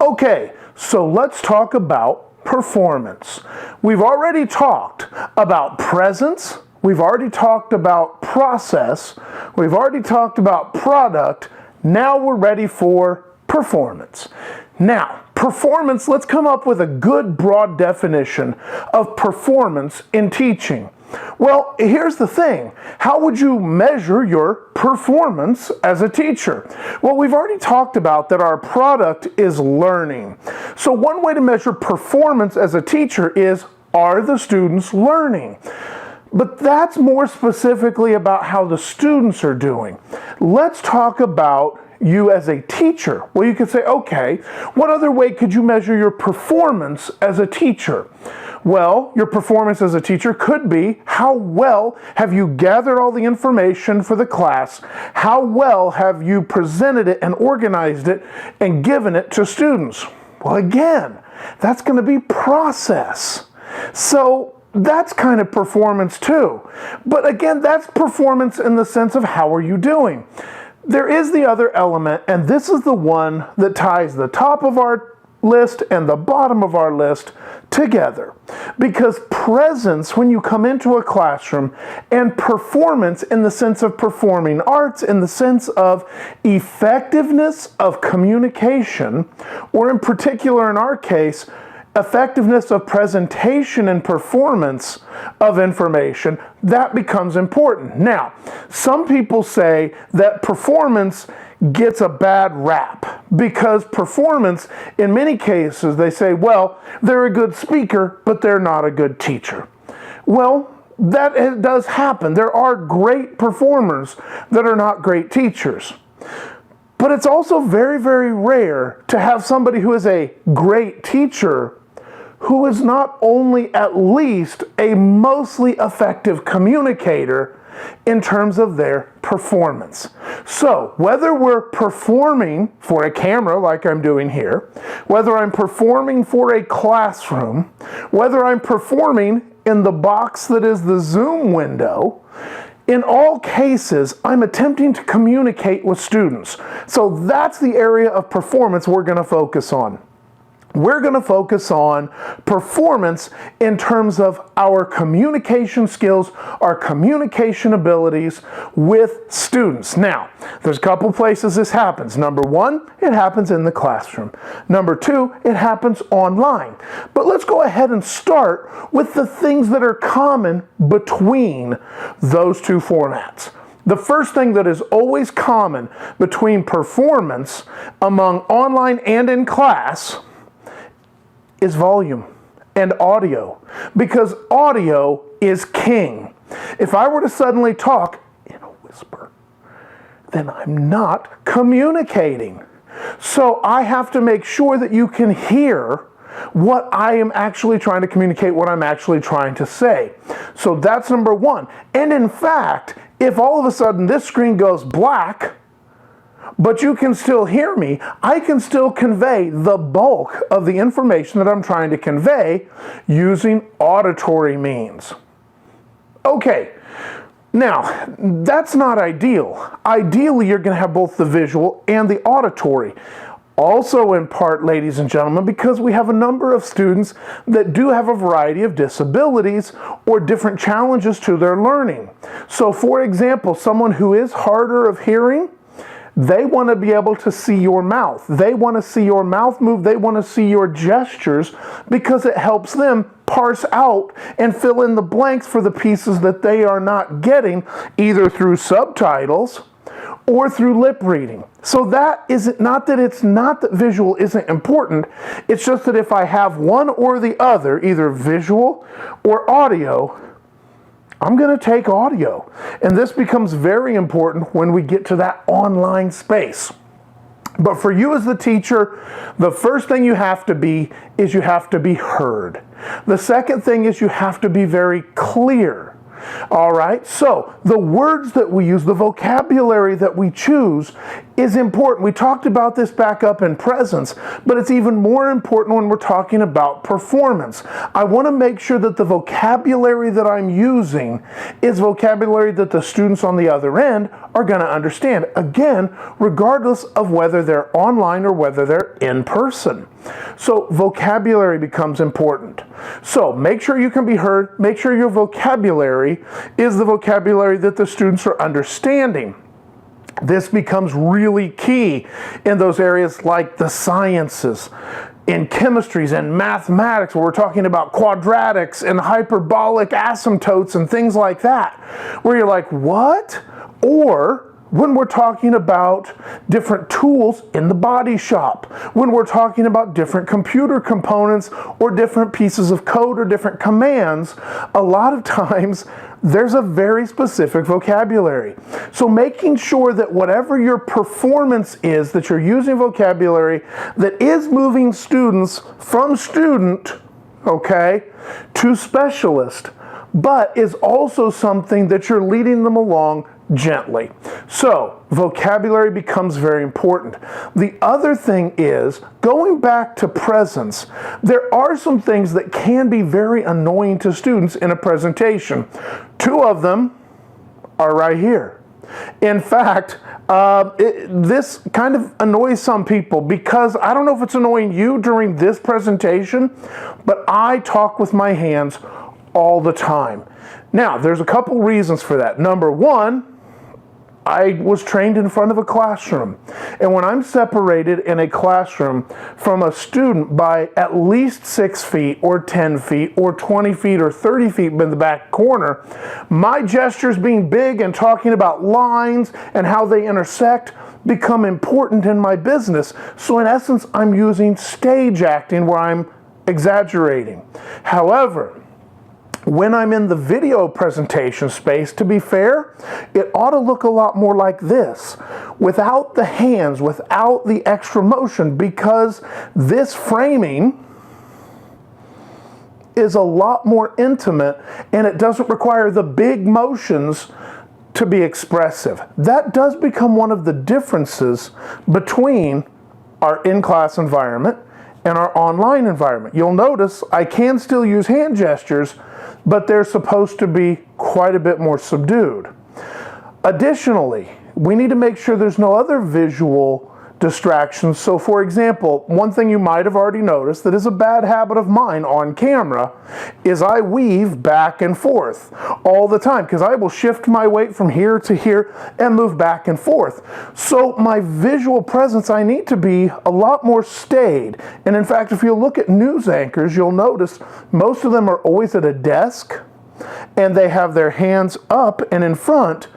Okay, so let's talk about performance. We've already talked about presence, we've already talked about process, we've already talked about product. Now we're ready for performance. Now, performance, let's come up with a good broad definition of performance in teaching. Well, here's the thing. How would you measure your performance as a teacher? Well, we've already talked about that our product is learning. So one way to measure performance as a teacher is, are the students learning? But that's more specifically about how the students are doing. Let's talk about you as a teacher. Well, you could say, okay, what other way could you measure your performance as a teacher? Well, your performance as a teacher could be, how well have you gathered all the information for the class? How well have you presented it and organized it and given it to students? Well, again, that's going to be process. So that's kind of performance too. But again, that's performance in the sense of how are you doing? There is the other element, and this is the one that ties the top of our list and the bottom of our list together. Because presence, when you come into a classroom, and performance in the sense of performing arts, in the sense of effectiveness of communication, or in particular in our case, effectiveness of presentation and performance of information, that becomes important. Now, some people say that performance gets a bad rap because performance, in many cases, they say, well, they're a good speaker, but they're not a good teacher. Well, that does happen. There are great performers that are not great teachers. But it's also very, very rare to have somebody who is a great teacher who is not only at least a mostly effective communicator in terms of their performance. So, whether we're performing for a camera like I'm doing here, whether I'm performing for a classroom, whether I'm performing in the box that is the Zoom window, in all cases, I'm attempting to communicate with students. So that's the area of performance we're going to focus on. We're going to focus on performance in terms of our communication skills, our communication abilities with students. Now, there's a couple places this happens. Number one, it happens in the classroom. Number two, it happens online. But let's go ahead and start with the things that are common between those two formats. The first thing that is always common between performance among online and in class is volume and audio, because audio is king. If I were to suddenly talk in a whisper, then I'm not communicating. So I have to make sure that you can hear what I am actually trying to communicate, what I'm actually trying to say. So that's number one. And in fact, if all of a sudden this screen goes black, but you can still hear me, I can still convey the bulk of the information that I'm trying to convey using auditory means. Okay, now, that's not ideal. Ideally, you're going to have both the visual and the auditory. Also in part, ladies and gentlemen, because we have a number of students that do have a variety of disabilities or different challenges to their learning. So for example, someone who is harder of hearing, they want to be able to see your mouth. They want to see your mouth move. They want to see your gestures because it helps them parse out and fill in the blanks for the pieces that they are not getting either through subtitles or through lip reading. So that is not that it's not that visual isn't important. It's just that if I have one or the other, either visual or audio, I'm going to take audio. And this becomes very important when we get to that online space. But for you as the teacher, the first thing you have to be is you have to be heard. The second thing is you have to be very clear. All right, so the words that we use, the vocabulary that we choose is important. We talked about this back up in presence, but it's even more important when we're talking about performance. I want to make sure that the vocabulary that I'm using is vocabulary that the students on the other end are going to understand. Again, regardless of whether they're online or whether they're in person. So vocabulary becomes important. So make sure you can be heard. Make sure your vocabulary is the vocabulary that the students are understanding. This becomes really key in those areas like the sciences, in chemistries and mathematics, where we're talking about quadratics and hyperbolic asymptotes and things like that, where you're like, what? Or when we're talking about different tools in the body shop, when we're talking about different computer components or different pieces of code or different commands, a lot of times there's a very specific vocabulary. So making sure that whatever your performance is, that you're using vocabulary that is moving students from student, okay, to specialist, but is also something that you're leading them along gently. So vocabulary becomes very important. The other thing is, going back to presence, there are some things that can be very annoying to students in a presentation. Two of them are right here. In fact, this kind of annoys some people because I don't know if it's annoying you during this presentation, but I talk with my hands all the time. Now, there's a couple reasons for that. Number one, I was trained in front of a classroom, and when I'm separated in a classroom from a student by at least 6 feet or 10 feet or 20 feet or 30 feet in the back corner, my gestures being big and talking about lines and how they intersect become important in my business. So in essence, I'm using stage acting where I'm exaggerating. However, when I'm in the video presentation space, to be fair, it ought to look a lot more like this, without the hands, without the extra motion, because this framing is a lot more intimate and it doesn't require the big motions to be expressive. That does become one of the differences between our in-class environment and our online environment. You'll notice I can still use hand gestures, but they're supposed to be quite a bit more subdued. Additionally, we need to make sure there's no other visual distractions. So for example, one thing you might have already noticed that is a bad habit of mine on camera is I weave back and forth all the time because I will shift my weight from here to here and move back and forth. So my visual presence, I need to be a lot more staid. And in fact, if you look at news anchors, you'll notice most of them are always at a desk and they have their hands up and in front.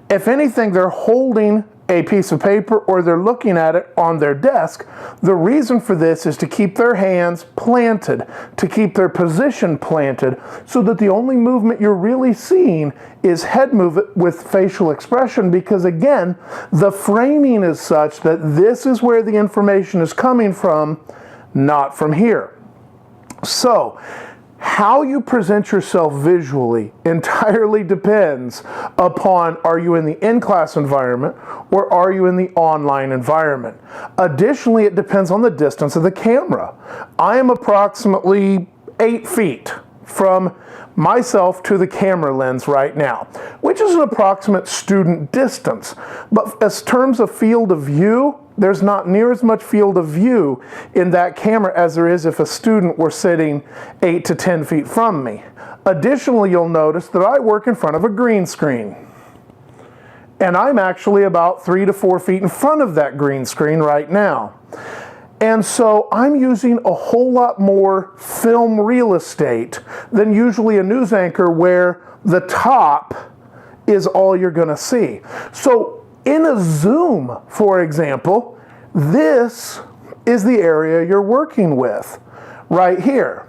If anything, they're holding a piece of paper or they're looking at it on their desk. The reason for this is to keep their hands planted, to keep their position planted, so that the only movement you're really seeing is head movement with facial expression, because again, the framing is such that this is where the information is coming from, not from here. So, how you present yourself visually entirely depends upon, are you in the in-class environment or are you in the online environment? Additionally, it depends on the distance of the camera. I am approximately 8 feet from myself to the camera lens right now, which is an approximate student distance. But as terms of field of view, there's not near as much field of view in that camera as there is if a student were sitting 8 to 10 feet from me. Additionally, you'll notice that I work in front of a green screen. And I'm actually about 3 to 4 feet in front of that green screen right now. And so I'm using a whole lot more film real estate than usually a news anchor where the top is all you're going to see. So in a Zoom, for example, this is the area you're working with right here.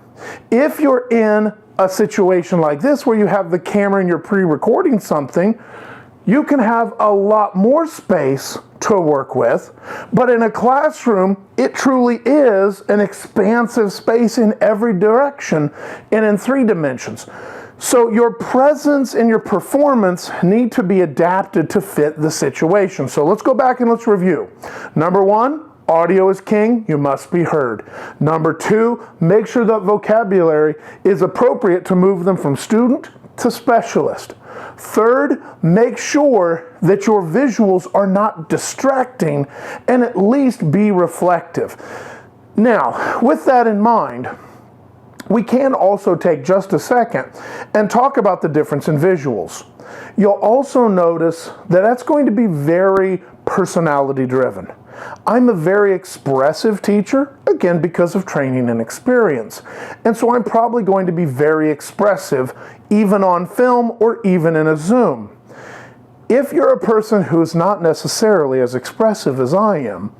If you're in a situation like this where you have the camera and you're pre-recording something, you can have a lot more space to work with, but in a classroom, it truly is an expansive space in every direction and in 3 dimensions. So your presence and your performance need to be adapted to fit the situation. So let's go back and let's review. Number one, audio is king. You must be heard. Number two, make sure that vocabulary is appropriate to move them from student to specialist. Third, make sure that your visuals are not distracting and at least be reflective. Now, with that in mind, we can also take just a second and talk about the difference in visuals. You'll also notice that that's going to be very personality driven. I'm a very expressive teacher, again, because of training and experience. And so I'm probably going to be very expressive even on film or even in a Zoom. If you're a person who's not necessarily as expressive as I am,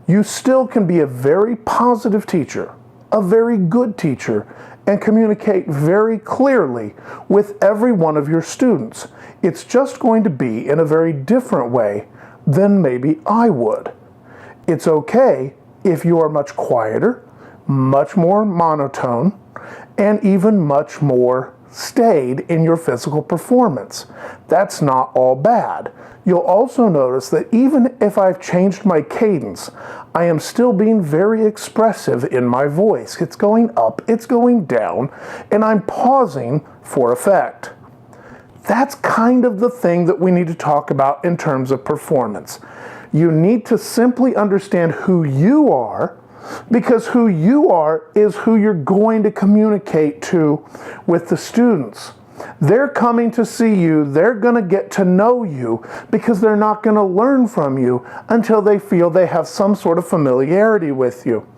you still can be a very positive teacher, a very good teacher, and communicate very clearly with every one of your students. It's just going to be in a very different way than maybe I would. It's okay if you are much quieter, much more monotone, and even much more staid in your physical performance. That's not all bad. You'll also notice that even if I've changed my cadence, I am still being very expressive in my voice. It's going up, it's going down, and I'm pausing for effect. That's kind of the thing that we need to talk about in terms of performance. You need to simply understand who you are, because who you are is who you're going to communicate to with the students. They're coming to see you, they're going to get to know you, because they're not going to learn from you until they feel they have some sort of familiarity with you.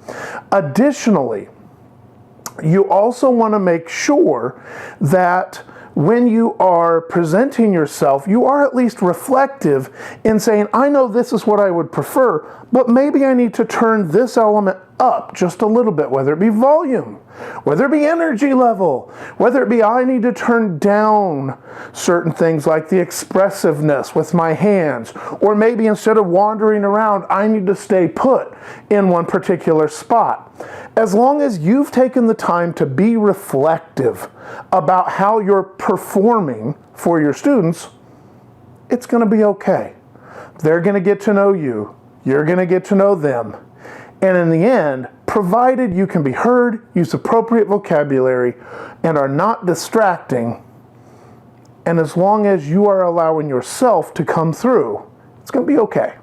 Additionally, you also want to make sure that when you are presenting yourself, you are at least reflective in saying, I know this is what I would prefer, but maybe I need to turn this element up just a little bit, whether it be volume, whether it be energy level, whether it be I need to turn down certain things like the expressiveness with my hands, or maybe instead of wandering around, I need to stay put in one particular spot. As long as you've taken the time to be reflective about how you're performing for your students, it's going to be okay. They're going to get to know you. You're going to get to know them. And in the end, provided you can be heard, use appropriate vocabulary, and are not distracting, and as long as you are allowing yourself to come through, it's going to be okay.